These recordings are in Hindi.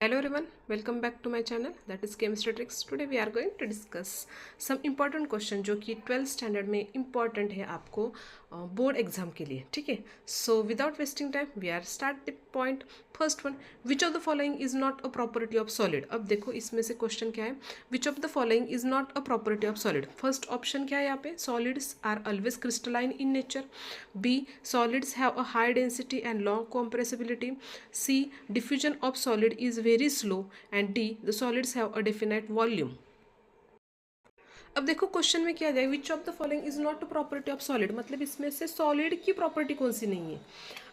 Hello everyone, welcome back to my channel that is Chemistry Tricks. Today we are going to discuss some important question जो कि 12th स्टैंडर्ड में important है आपको बोर्ड एग्जाम के लिए. ठीक है, so without wasting time we are start the point. First one, which of the following is not a property of solid. अब देखो इसमें से क्वेश्चन क्या है, which of the following is not a property of solid. First option क्या है यहाँ पे, solids are always crystalline in nature. B, solids have a high density and long compressibility. C, diffusion of solid is very slow. And D, the solids have a definite volume. अब देखो क्वेश्चन में क्या जाए, विच of the following is not a property of solid, मतलब इसमें से सॉलिड की प्रॉपर्टी कौन सी नहीं है.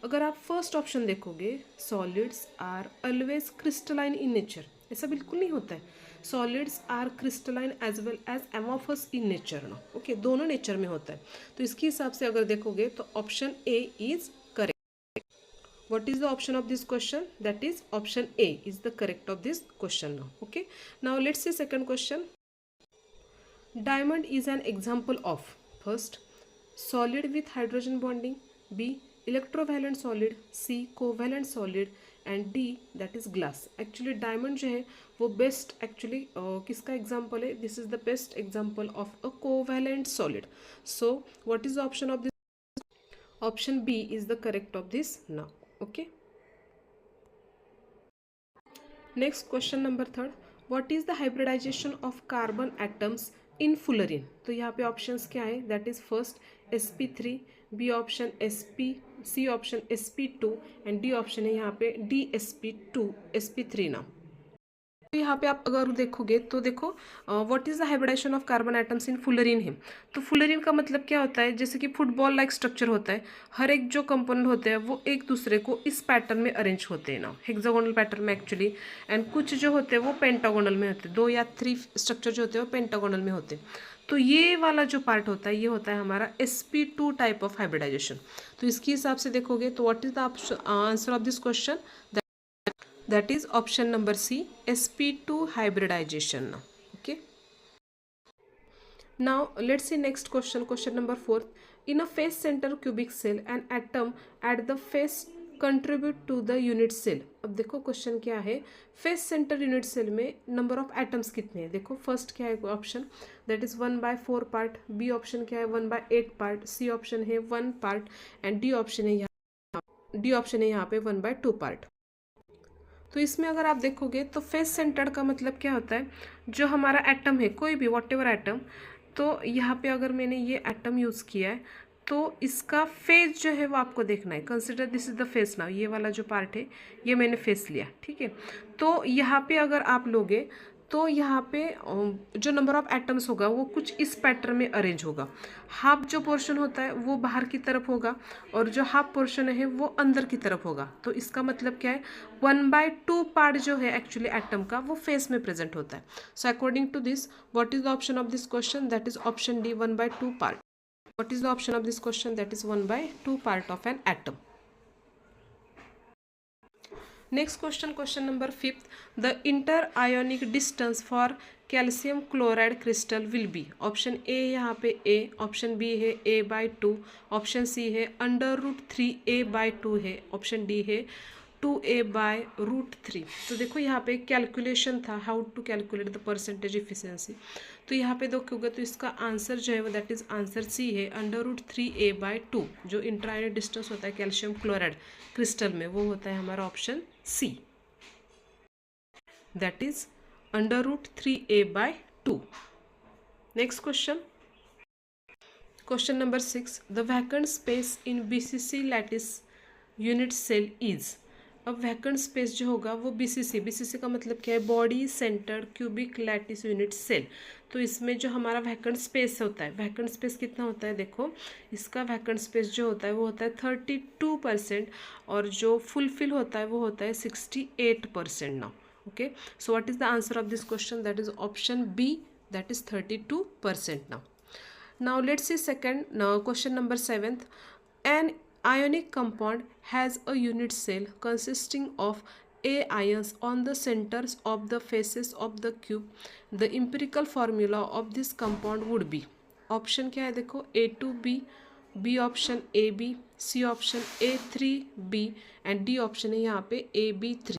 अगर आप फर्स्ट ऑप्शन देखोगे, solids are always crystalline in nature, ऐसा बिल्कुल नहीं होता है. Solids are crystalline as well as amorphous in nature ना. ओके, दोनों नेचर में होता है. तो इसके हिसाब से अगर देखोगे तो option A is correct. What is the option of this question? That is option A is the correct of this question now. Okay. Now let's see second question. Diamond is an example of first, solid with hydrogen bonding. B, electrovalent solid. C, covalent solid. And D, that is glass. Actually diamond जो है वो best actually किसका example है? This is the best example of a covalent solid. So what is the option of this? Option B is the correct of this now. Okay. Next question number third, what is the hybridisation of carbon atoms in fullerene. तो यहाँ पे ऑप्शंस क्या है, that is first sp3, B option sp, C option sp2 and D option है यहाँ पे dsp2 sp3 ना. तो यहाँ पे आप अगर देखोगे तो देखो what is the hybridisation of carbon atoms in fullerene है. तो फुलरिन का मतलब क्या होता है, जैसे कि फुटबॉल लाइक स्ट्रक्चर होता है, हर एक जो कंपोनेंट होते हैं वो एक दूसरे को इस पैटर्न में अरेंज होते हैं ना, हेक्सागोनल पैटर्न में एक्चुअली. एंड कुछ जो होते हैं वो पेंटागोनल में होते हैं, 2 या 3 स्ट्रक्चर जो होते हैं वो पेंटागोनल में होते हैं. तो ये वाला जो पार्ट होता है ये होता है हमारा sp2 टाइप ऑफ हाइब्रिडाइजेशन. तो इसके हिसाब से देखोगे तो what is the answer of this question, that is option number C, sp2 hybridization. Okay, now let's see next question number 4. In a face center cubic cell, an atom at the face contribute to the unit cell. अब देखो क्वेश्चन क्या है, फेस सेंटर यूनिट सेल में नंबर ऑफ एटम्स कितने हैं. देखो फर्स्ट क्या है option, that is 1/4 part. B option क्या है 1/8 पार्ट. सी ऑप्शन है 1 पार्ट. एंड डी ऑप्शन है यहाँ पे 1/2 पार्ट. तो इसमें अगर आप देखोगे तो फेस सेंटर्ड का मतलब क्या होता है, जो हमारा एटम है कोई भी वॉट एवर एटम, तो यहाँ पे अगर मैंने ये एटम यूज़ किया है तो इसका फेस जो है वो आपको देखना है. Consider this is the face now, ये वाला जो पार्ट है ये मैंने फेस लिया. ठीक है, तो यहाँ पे अगर आप लोगे तो यहाँ पे जो नंबर ऑफ एटम्स होगा वो कुछ इस पैटर्न में अरेंज होगा. हाफ जो पोर्शन होता है वो बाहर की तरफ होगा और जो हाफ पोर्शन है वो अंदर की तरफ होगा. तो इसका मतलब क्या है, 1/2 पार्ट जो है एक्चुअली एटम का वो फेस में प्रेजेंट होता है. So according to this what is the option of this question, that is option D 1/2 part. What is the option of this question, that is 1/2 part of an atom. Next question number 5th, the interionic distance for calcium chloride crystal will be. Option A यहाँ पे a, ऑप्शन बी है a/2, ऑप्शन सी है √3a/2 है, ऑप्शन डी है 2a/√3. तो देखो यहाँ पे कैलकुलेशन था, how to calculate the percentage efficiency. तो यहाँ पे देखोगे तो इसका आंसर जो है वो दैट इज आंसर सी है √3a/2. जो इंट्रायोनिक डिस्टेंस होता है कैल्शियम क्लोराइड क्रिस्टल में वो होता है हमारा option C, that is √3a/2. Next question number 6, the vacant space in BCC lattice unit cell is. अब वैकेंट स्पेस जो होगा वो BCC का मतलब क्या है, body centred cubic lattice unit cell. तो इसमें जो हमारा वैकेंट स्पेस होता है, वैकेंट स्पेस कितना होता है, देखो इसका वैकेंट स्पेस जो होता है वो होता है 32% और जो फुलफिल होता है वो होता है 68% ना. Okay, so what is the answer of this question, that is option B, that is 32% ना. Now let's see second question number 7th. An ionic compound has a unit cell consisting of A ions on the centers of the faces of the cube. The empirical formula of this compound would be. Option क्या है देखो, A2B, B option AB, C option A3B and D option है यहाँ पे AB3.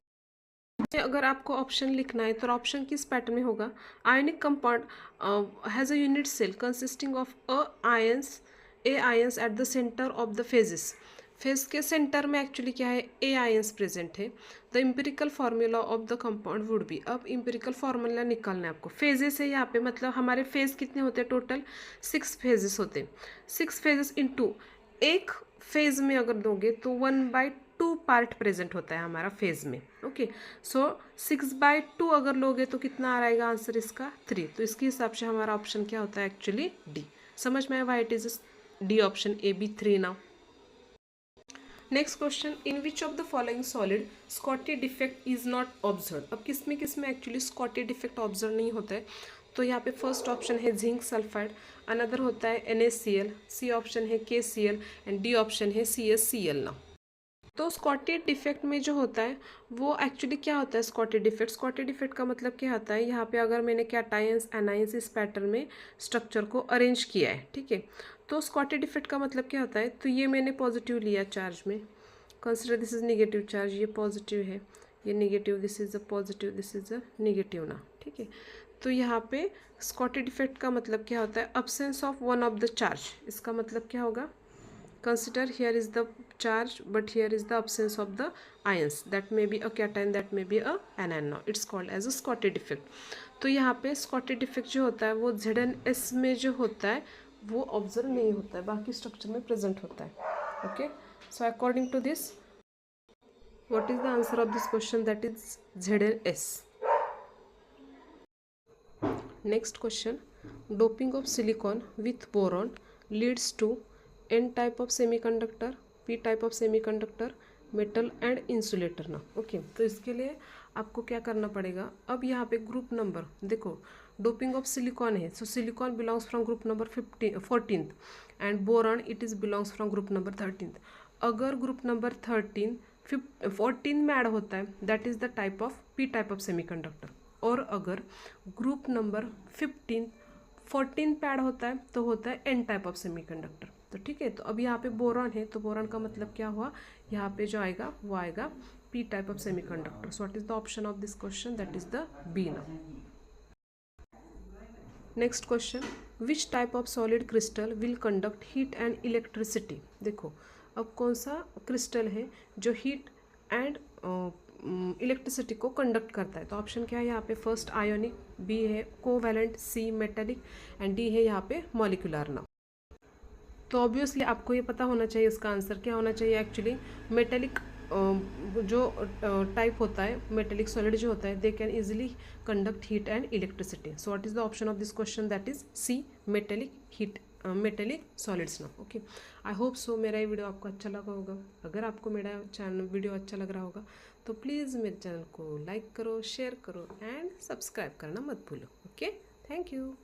अगर आपको ऑप्शन लिखना है तो ऑप्शन किस पैटर्न में होगा? Ionic compound has a unit cell consisting of A ions at the centre of the faces. Face के सेंटर में एक्चुअली क्या है? ए आयंस प्रेजेंट है। The empirical formula of the compound would be. अब इम्पेरिकल फार्मूला निकालना है आपको। फेजेस है यहाँ पे, मतलब हमारे फेज कितने होते हैं? टोटल 6 फेजेस होते हैं। 6 फेजेस इंटू, एक फेज में अगर दोगे तो 1/2 पार्ट प्रेजेंट होता है हमारा फेज में। ओके, सो 6/2 अगर लोगे तो कितना आ रहेगा आंसर इसका? 3। तो इसके हिसाब से हमारा ऑप्शन क्या होता है? Actually D. समझ में आया why it is D option A B 3 now. Next question, in which of the following solid Schottky defect is not observe. अब किस में एक्चुअली स्कॉटी डिफेक्ट ऑब्जर्व नहीं होता है? तो यहाँ पे फर्स्ट ऑप्शन है जिंक सल्फाइड, अनदर होता है NaCl, सी ऑप्शन है KCl एंड डी ऑप्शन है CaCl ना। तो स्कॉटी डिफेक्ट में जो होता है वो एक्चुअली क्या होता है? स्कॉटी डिफेक्ट का मतलब क्या होता है? यहाँ पे अगर मैंने कैटायंस एनायंस इस पैटर्न में स्ट्रक्चर को अरेंज किया है, ठीक है, तो स्कॉटी डिफेक्ट का मतलब क्या होता है? तो ये मैंने पॉजिटिव लिया चार्ज में, consider this is negative charge, ये पॉजिटिव है, ये negative, this is a positive, this is a negative ना, ठीक है। तो यहाँ पे स्कॉटी डिफेक्ट का मतलब क्या होता है? Absence of one of the charge. इसका मतलब क्या होगा? Consider here is the charge but here is the absence of the ions, that may be a cation, that may be a anion. Now it's called as a Scotty defect. तो यहाँ पे स्कॉटी डिफेक्ट जो होता है वो ZnS में जो होता है वो ऑब्जर्व नहीं होता है, बाकी स्ट्रक्चर में प्रेजेंट होता है। Okay, so according to this what is the answer of this question? That is ZnS। Next question, doping of silicon with boron leads to N type of semiconductor, P type of semiconductor, metal and insulator ना। ओके, तो इसके लिए आपको क्या करना पड़ेगा? अब यहाँ पे ग्रुप नंबर देखो, डोपिंग ऑफ सिलिकॉन है, so silicon belongs from group number 14th and boron it is belongs from group number 13th। अगर ग्रुप नंबर 14 में ऐड होता है that is the type of P type of semiconductor, और अगर ग्रुप नंबर 14 पे ऐड होता है तो होता है N टाइप ऑफ सेमीकंडक्टर। तो ठीक है, तो अब यहाँ पे बोरॉन है तो बोरॉन का मतलब क्या हुआ? यहाँ पे जो आएगा वो आएगा P type of semiconductor. So what is the option of this question? That is the B ना। Next question, which type of solid crystal will conduct heat and electricity. देखो, अब कौन सा क्रिस्टल है जो हीट एंड इलेक्ट्रिसिटी को कंडक्ट करता है? तो ऑप्शन क्या है यहाँ पे? फर्स्ट आयोनिक, बी है covalent, C metallic and D है यहाँ पे मॉलिक्यूलर ना। तो ऑब्वियसली आपको ये पता होना चाहिए इसका आंसर क्या होना चाहिए। एक्चुअली मेटेलिक जो टाइप होता है, मेटेलिक सॉलिड जो होता है, they can easily conduct heat and electricity. So what is the option of this question? That is C metallic heat metallic solids ना। ओके, आई होप सो मेरा ये वीडियो आपको अच्छा लगा होगा। अगर आपको मेरा चैनल वीडियो अच्छा लग रहा होगा तो प्लीज़ मेरे चैनल को लाइक करो, शेयर करो एंड सब्सक्राइब करना मत भूलो। Okay, thank you.